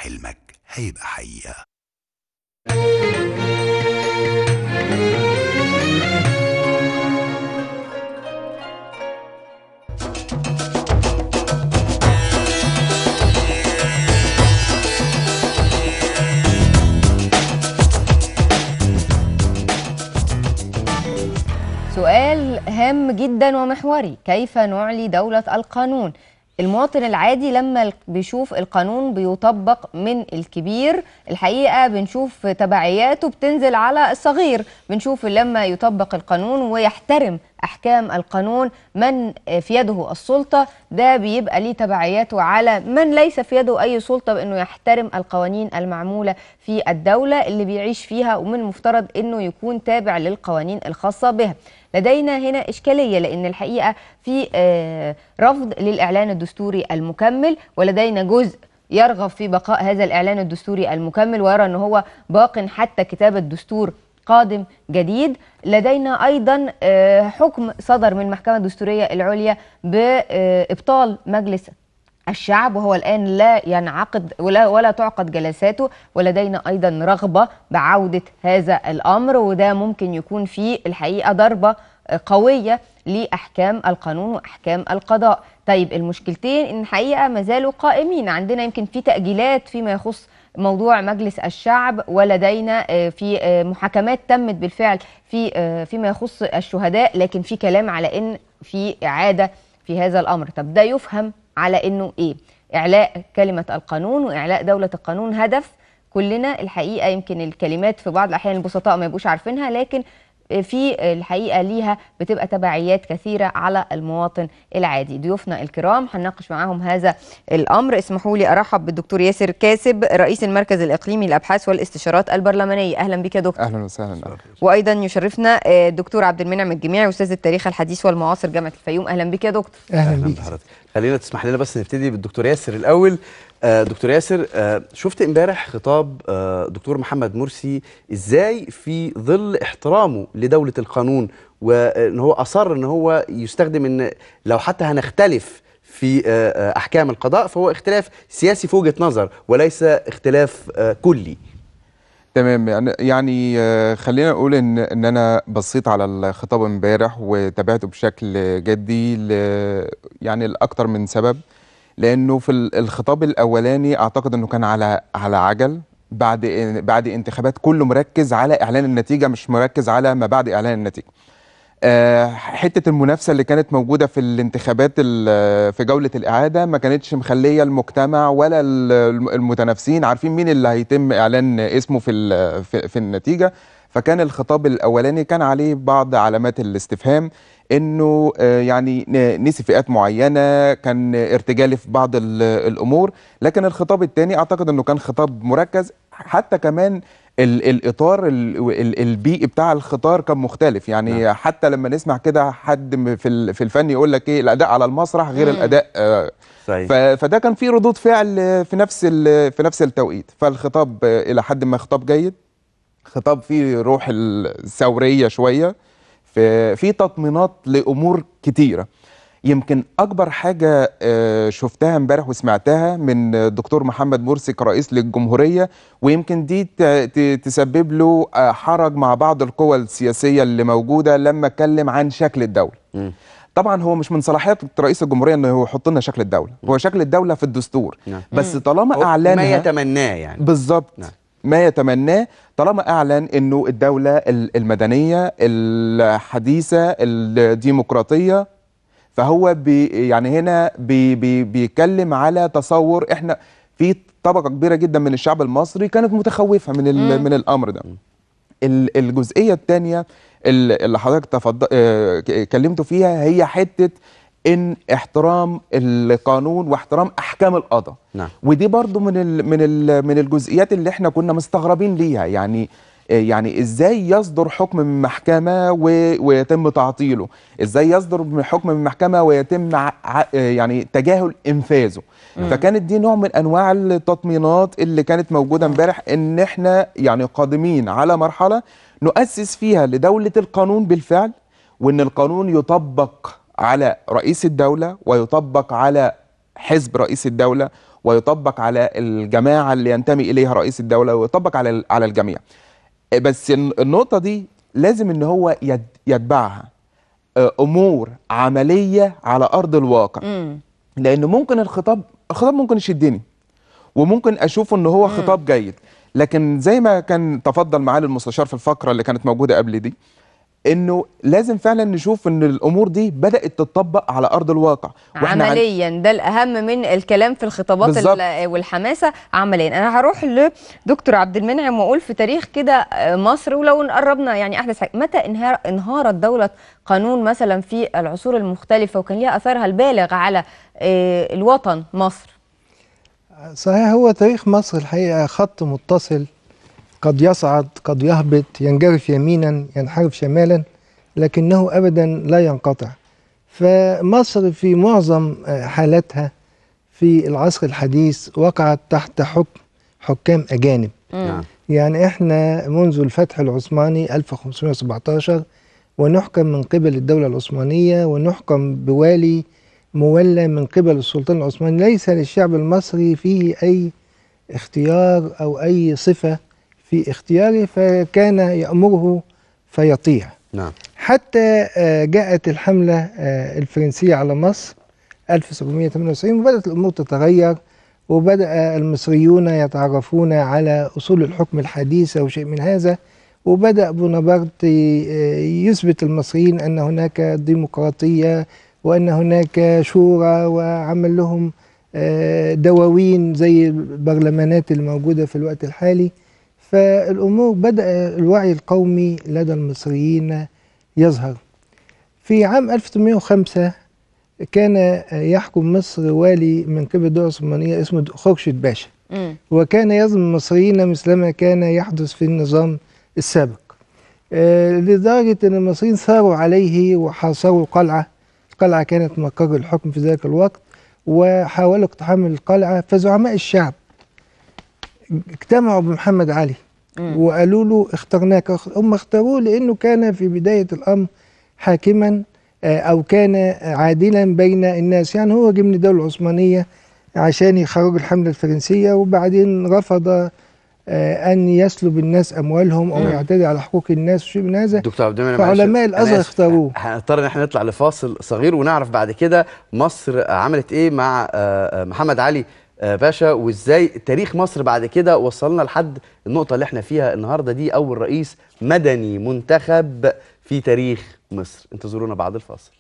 حلمك هيبقى حقيقة. سؤال هام جدا ومحوري: كيف نعلي دولة القانون؟ المواطن العادي لما بيشوف القانون بيطبق من الكبير الحقيقة بنشوف تبعياته بتنزل على الصغير. بنشوف لما يطبق القانون ويحترم أحكام القانون من في يده السلطة، ده بيبقى ليه تبعياته على من ليس في يده أي سلطة، بأنه يحترم القوانين المعمولة في الدولة اللي بيعيش فيها، ومن المفترض أنه يكون تابع للقوانين الخاصة بها. لدينا هنا إشكالية، لأن الحقيقة في رفض للإعلان الدستوري المكمل، ولدينا جزء يرغب في بقاء هذا الإعلان الدستوري المكمل ويرى أنه هو باق حتى كتابة دستور قادم جديد. لدينا أيضا حكم صدر من المحكمة الدستورية العليا بإبطال مجلس الشعب، وهو الآن لا ينعقد ولا تعقد جلساته. ولدينا أيضا رغبة بعودة هذا الأمر، وده ممكن يكون فيه الحقيقة ضربة قوية لأحكام القانون وأحكام القضاء. طيب المشكلتين إن الحقيقة ما زالوا قائمين. عندنا يمكن في تأجيلات فيما يخص موضوع مجلس الشعب، ولدينا في محاكمات تمت بالفعل فيما يخص الشهداء، لكن في كلام على إن في إعادة في هذا الأمر. طب ده يفهم على إنه إيه؟ إعلاء كلمة القانون وإعلاء دولة القانون هدف كلنا الحقيقة. يمكن الكلمات في بعض الأحيان البسطاء ما يبقوش عارفينها، لكن في الحقيقة ليها بتبقى تبعيات كثيرة على المواطن العادي. ضيوفنا الكرام هنناقش معاهم هذا الأمر. اسمحوا لي أرحب بالدكتور ياسر كاسب، رئيس المركز الإقليمي للأبحاث والاستشارات البرلمانية. أهلا بك يا دكتور. أهلا وسهلا. وأيضا يشرفنا الدكتور عبد المنعم الجميعي، أستاذ التاريخ الحديث والمعاصر جامعة الفيوم. أهلا بك يا دكتور. أهلا بك حضرتك. خلينا تسمح لنا بس نبتدي بالدكتور ياسر الأول. دكتور ياسر، شفت امبارح خطاب دكتور محمد مرسي ازاي في ظل احترامه لدولة القانون، وان هو اصر ان هو يستخدم ان لو حتى هنختلف في احكام القضاء فهو اختلاف سياسي في وجهة نظر وليس اختلاف كلي. تمام. يعني خلينا نقول ان انا بصيت على الخطاب امبارح وتابعته بشكل جدي يعني لاكثر من سبب. لانه في الخطاب الاولاني اعتقد انه كان على عجل بعد انتخابات، كله مركز على اعلان النتيجه، مش مركز على ما بعد اعلان النتيجه. حته المنافسه اللي كانت موجوده في الانتخابات في جوله الاعاده ما كانتش مخليه المجتمع ولا المتنافسين عارفين مين اللي هيتم اعلان اسمه في النتيجه. فكان الخطاب الاولاني كان عليه بعض علامات الاستفهام، انه يعني نسي فئات معينه، كان ارتجالي في بعض الامور. لكن الخطاب الثاني اعتقد انه كان خطاب مركز، حتى كمان الاطار البيئي بتاع الخطاب كان مختلف. يعني نعم. حتى لما نسمع كده حد في الفن يقول لك ايه، الاداء على المسرح غير الاداء صحيح. فده كان فيه ردود فعل في نفس التوقيت. فالخطاب الى حد ما خطاب جيد، خطاب فيه روح الثوريه شويه، في تطمينات لامور كتيره. يمكن اكبر حاجه شفتها امبارح وسمعتها من الدكتور محمد مرسي كرئيس للجمهوريه، ويمكن دي تسبب له حرج مع بعض القوى السياسيه اللي موجوده لما اتكلم عن شكل الدوله. طبعا هو مش من صلاحيات رئيس الجمهوريه انه هو يحط لنا شكل الدوله، هو شكل الدوله في الدستور. بس طالما اعلنها ما يتمناه يعني بالظبط ما يتمناه، طالما اعلن انه الدوله المدنيه الحديثه الديمقراطيه، فهو يعني هنا بيتكلم على تصور. احنا في طبقه كبيره جدا من الشعب المصري كانت متخوفه من الامر ده. الجزئيه الثانيه اللي حضرتك كلمتوا فيها هي حته ان احترام القانون واحترام احكام القضاء. نعم. ودي برضو من الجزئيات اللي احنا كنا مستغربين ليها. يعني ازاي يصدر حكم من محكمه ويتم تعطيله؟ ازاي يصدر حكم من محكمه ويتم يعني تجاهل انفاذه؟ فكانت دي نوع من انواع التطمينات اللي كانت موجوده امبارح، ان احنا يعني قادمين على مرحله نؤسس فيها لدوله القانون بالفعل، وان القانون يطبق على رئيس الدوله ويطبق على حزب رئيس الدولة، ويطبق على الجماعة اللي ينتمي إليها رئيس الدولة، ويطبق على الجميع. بس النقطة دي لازم إن هو يتبعها أمور عملية على أرض الواقع. لأن ممكن الخطاب ممكن يشدني، وممكن أشوفه إن هو خطاب جيد، لكن زي ما كان تفضل معالي المستشار في الفقرة اللي كانت موجودة قبل دي، انه لازم فعلا نشوف ان الامور دي بدات تطبق على ارض الواقع عمليا. ده الاهم من الكلام في الخطابات والحماسه عمليا. انا هروح لدكتور عبد المنعم واقول في تاريخ كده مصر، ولو قربنا يعني احدث حاجه، متى انهارت دوله قانون مثلا في العصور المختلفه وكان ليها اثرها البالغ على الوطن مصر؟ صحيح، هو تاريخ مصر الحقيقه خط متصل، قد يصعد قد يهبط، ينجرف يمينا ينحرف شمالا، لكنه أبدا لا ينقطع. فمصر في معظم حالاتها في العصر الحديث وقعت تحت حكم حكام أجانب. يعني احنا منذ الفتح العثماني 1517 ونحكم من قبل الدولة العثمانية، ونحكم بوالي مولى من قبل السلطان العثماني. ليس للشعب المصري فيه أي اختيار أو أي صفة في اختياره، فكان يأمره فيطيع. نعم. حتى جاءت الحملة الفرنسية على مصر 1798 وبدأت الأمور تتغير، وبدأ المصريون يتعرفون على أصول الحكم الحديثة وشيء من هذا، وبدأ بونابرت يثبت المصريين أن هناك ديمقراطية وأن هناك شورى، وعمل لهم دواوين زي البرلمانات الموجودة في الوقت الحالي. فالأمور بدأ الوعي القومي لدى المصريين يظهر. في عام 1805 كان يحكم مصر والي من قبل الدولة العثمانية اسمه خورشيد باشا، وكان يظلم المصريين مثلما كان يحدث في النظام السابق، لدرجة أن المصريين ثاروا عليه وحاصروا القلعة. القلعة كانت مقر الحكم في ذلك الوقت، وحاولوا اقتحام القلعة. فزعماء الشعب اجتمعوا بمحمد علي وقالوا له اخترناك. هم اختاروه لأنه كان في بداية الأمر حاكما أو كان عادلا بين الناس. يعني هو جه من الدولة العثمانية عشان يخرج الحملة الفرنسية، وبعدين رفض أن يسلب الناس أموالهم أو يعتدي على حقوق الناس وشيء من هذا. دكتور عبد المنعم، فعلماء الأزهر اختاروه. هنضطر ان احنا نطلع لفاصل صغير ونعرف بعد كده مصر عملت ايه مع محمد علي باشا، وازاي تاريخ مصر بعد كده وصلنا لحد النقطة اللي احنا فيها النهاردة دي، أول رئيس مدني منتخب في تاريخ مصر. انتظرونا بعد الفاصل.